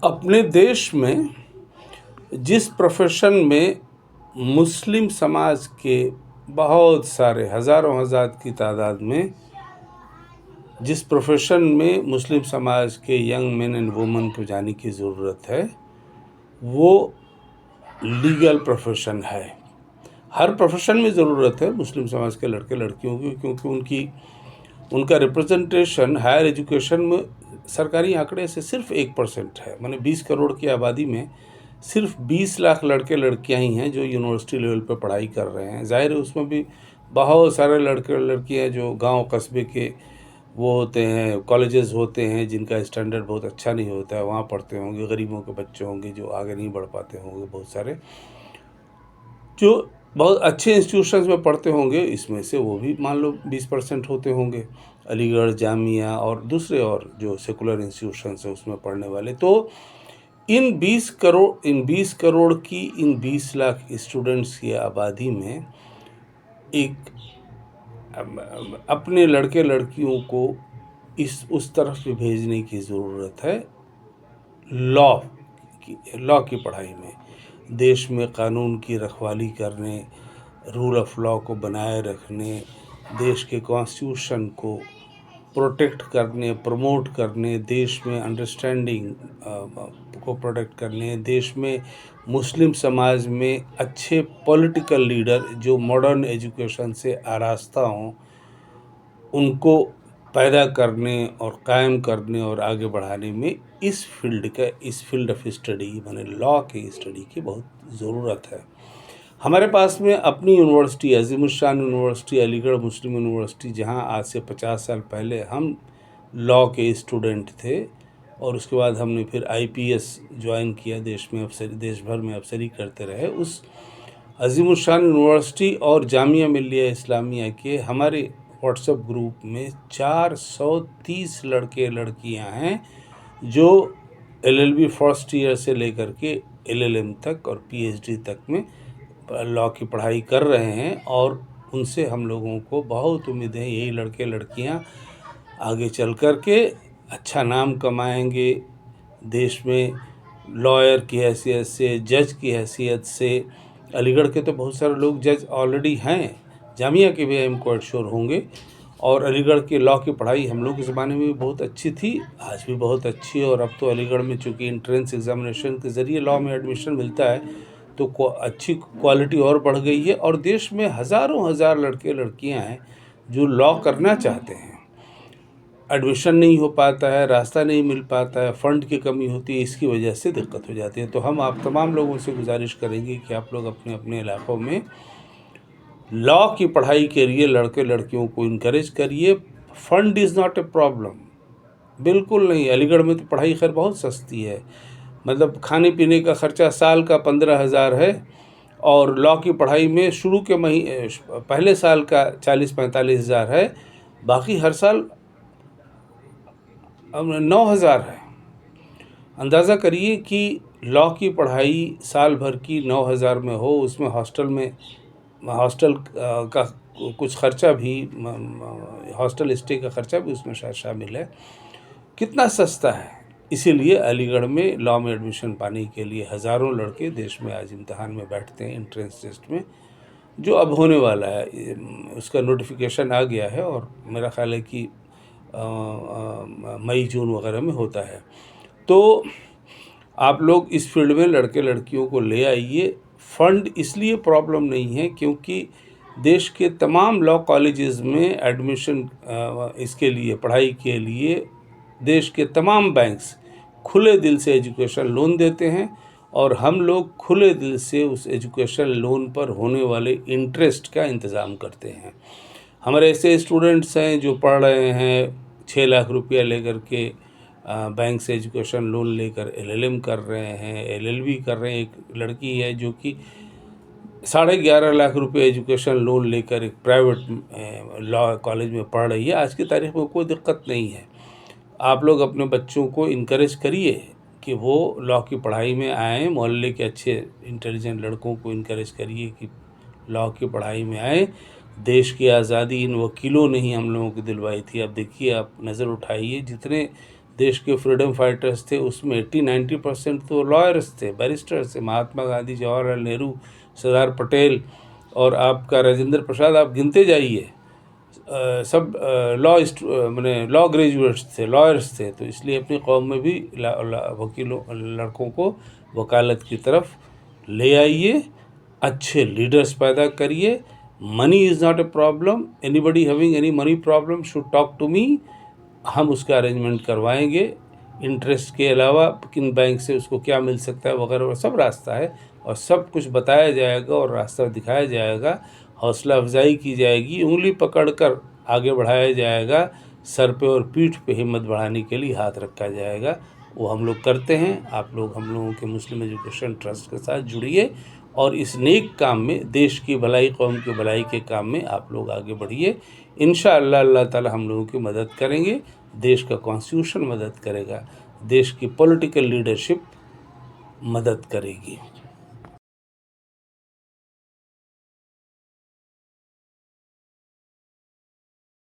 अपने देश में जिस प्रोफेशन में मुस्लिम समाज के बहुत सारे हज़ारों हज़ार की तादाद में जिस प्रोफेशन में मुस्लिम समाज के यंग मेन एंड वुमेन को जाने की ज़रूरत है वो लीगल प्रोफेशन है। हर प्रोफेशन में ज़रूरत है मुस्लिम समाज के लड़के लड़कियों की, क्योंकि उनका रिप्रेजेंटेशन हायर एजुकेशन में सरकारी आंकड़े से सिर्फ 1% है। माने 20 करोड़ की आबादी में सिर्फ 20 लाख लड़के लड़कियां ही हैं जो यूनिवर्सिटी लेवल पे पढ़ाई कर रहे हैं। ज़ाहिर है उसमें भी बहुत सारे लड़के लड़कियां जो गांव कस्बे के वो होते हैं, कॉलेजेस होते हैं जिनका स्टैंडर्ड बहुत अच्छा नहीं होता है, वहाँ पढ़ते होंगे। गरीबों के बच्चे होंगे जो आगे नहीं बढ़ पाते होंगे, बहुत सारे जो बहुत अच्छे इंस्टीट्यूशंस में पढ़ते होंगे, इसमें से वो भी मान लो 20% होते होंगे। अलीगढ़, जामिया और दूसरे और जो सेकुलर इंस्टीट्यूशंस हैं उसमें पढ़ने वाले। तो इन 20 करोड़ की इन 20 लाख स्टूडेंट्स की आबादी में एक अपने लड़के लड़कियों को उस तरफ भी भेजने की ज़रूरत है। लॉ की पढ़ाई में देश में कानून की रखवाली करने, रूल ऑफ लॉ को बनाए रखने, देश के कॉन्स्टिट्यूशन को प्रोटेक्ट करने, प्रमोट करने, देश में अंडरस्टैंडिंग को प्रोटेक्ट करने, देश में मुस्लिम समाज में अच्छे पॉलिटिकल लीडर जो मॉडर्न एजुकेशन से आरास्ता हों उनको पैदा करने और कायम करने और आगे बढ़ाने में इस फील्ड ऑफ स्टडी माने लॉ की स्टडी की बहुत ज़रूरत है। हमारे पास में अपनी यूनिवर्सिटी अज़ीमुद्दीन यूनिवर्सिटी, अलीगढ़ मुस्लिम यूनिवर्सिटी, जहां आज से 50 साल पहले हम लॉ के स्टूडेंट थे और उसके बाद हमने फिर IPS ज्वाइन किया, देश भर में अफसरी करते रहे। उस अज़ीमुद्दीन यूनिवर्सिटी और जामिया मिल्लिया इस्लामिया के हमारे व्हाट्सएप ग्रुप में 430 लड़के लड़कियां हैं जो LLB फर्स्ट ईयर से लेकर के LLM तक और PhD तक में लॉ की पढ़ाई कर रहे हैं। और उनसे हम लोगों को बहुत उम्मीद है यही लड़के लड़कियां आगे चल कर के अच्छा नाम कमाएंगे, देश में लॉयर की हैसियत से, जज की हैसियत से। अलीगढ़ के तो बहुत सारे लोग जज ऑलरेडी हैं, जामिया के भी आई एम क्वाइट श्योर होंगे। और अलीगढ़ के लॉ की पढ़ाई हम लोग के ज़माने में भी बहुत अच्छी थी, आज भी बहुत अच्छी है। और अब तो अलीगढ़ में चूँकि एंट्रेंस एग्जामिनेशन के ज़रिए लॉ में एडमिशन मिलता है तो अच्छी क्वालिटी और बढ़ गई है। और देश में हज़ारों हज़ार लड़के लड़कियां हैं जो लॉ करना चाहते हैं, एडमिशन नहीं हो पाता है, रास्ता नहीं मिल पाता है, फ़ंड की कमी होती है, इसकी वजह से दिक्कत हो जाती है। तो हम आप तमाम लोगों से गुजारिश करेंगे कि आप लोग अपने अपने इलाक़ों में लॉ की पढ़ाई के लिए लड़के लड़कियों को इनकरेज करिए। Fund is not a problem, बिल्कुल नहीं। अलीगढ़ में तो पढ़ाई खैर बहुत सस्ती है, मतलब खाने पीने का ख़र्चा साल का 15,000 है और लॉ की पढ़ाई में शुरू के पहले साल का 40-45 हज़ार है, बाकी हर साल 9,000 है। अंदाज़ा करिए कि लॉ की पढ़ाई साल भर की 9,000 में हो, उसमें हॉस्टल का कुछ ख़र्चा भी, हॉस्टल स्टे का ख़र्चा भी उसमें शामिल है। कितना सस्ता है। इसीलिए अलीगढ़ में लॉ में एडमिशन पाने के लिए हज़ारों लड़के देश में आज इम्तहान में बैठते हैं, एंट्रेंस टेस्ट में, जो अब होने वाला है। उसका नोटिफिकेशन आ गया है और मेरा ख़्याल है कि मई जून वगैरह में होता है। तो आप लोग इस फील्ड में लड़के लड़कियों को ले आइए। फ़ंड इसलिए प्रॉब्लम नहीं है क्योंकि देश के तमाम लॉ कॉलेजेस में एडमिशन इसके लिए, पढ़ाई के लिए देश के तमाम बैंक्स खुले दिल से एजुकेशन लोन देते हैं और हम लोग खुले दिल से उस एजुकेशन लोन पर होने वाले इंटरेस्ट का इंतज़ाम करते हैं। हमारे ऐसे स्टूडेंट्स हैं जो पढ़ रहे हैं 6 लाख रुपया लेकर के बैंक से एजुकेशन लोन लेकर LLM कर रहे हैं, LLB कर रहे हैं। एक लड़की है जो कि 11.5 लाख रुपये एजुकेशन लोन लेकर एक प्राइवेट लॉ कॉलेज में पढ़ रही है। आज की तारीख में कोई दिक्कत नहीं है। आप लोग अपने बच्चों को इनकरेज करिए कि वो लॉ की पढ़ाई में आएँ। मोहल्ले के अच्छे इंटेलिजेंट लड़कों को इनकरेज करिए कि लॉ की पढ़ाई में आए। देश की आज़ादी इन वकीलों ने ही हम लोगों को दिलवाई थी। अब देखिए, आप नज़र उठाइए, जितने देश के फ्रीडम फाइटर्स थे, उसमें 80-90% तो लॉयर्स थे, बैरिस्टर्स थे। महात्मा गांधी, जवाहरलाल नेहरू, सरदार पटेल और आपका राजेंद्र प्रसाद, आप गिनते जाइए, सब माने लॉ ग्रेजुएट्स थे, लॉयर्स थे। तो इसलिए अपनी कौम में भी वकीलों, लड़कों को वकालत की तरफ ले आइए, अच्छे लीडर्स पैदा करिए। Money is not a problem, anybody having any money problem should talk to me, हम उसका अरेंजमेंट करवाएंगे। इंटरेस्ट के अलावा किन बैंक से उसको क्या मिल सकता है वगैरह, सब रास्ता है और सब कुछ बताया जाएगा और रास्ता दिखाया जाएगा। हौसला अफजाई की जाएगी, उंगली पकड़कर आगे बढ़ाया जाएगा, सर पे और पीठ पे हिम्मत बढ़ाने के लिए हाथ रखा जाएगा। वो हम लोग करते हैं। आप लोग हम लोगों के मुस्लिम एजुकेशन ट्रस्ट के साथ जुड़िए और इस नेक काम में, देश की भलाई, कौम की भलाई के काम में आप लोग आगे बढ़िए। इंशाअल्लाह अल्लाह ताला हम लोगों की मदद करेंगे, देश का कॉन्स्टिट्यूशन मदद करेगा, देश की पॉलिटिकल लीडरशिप मदद करेगी।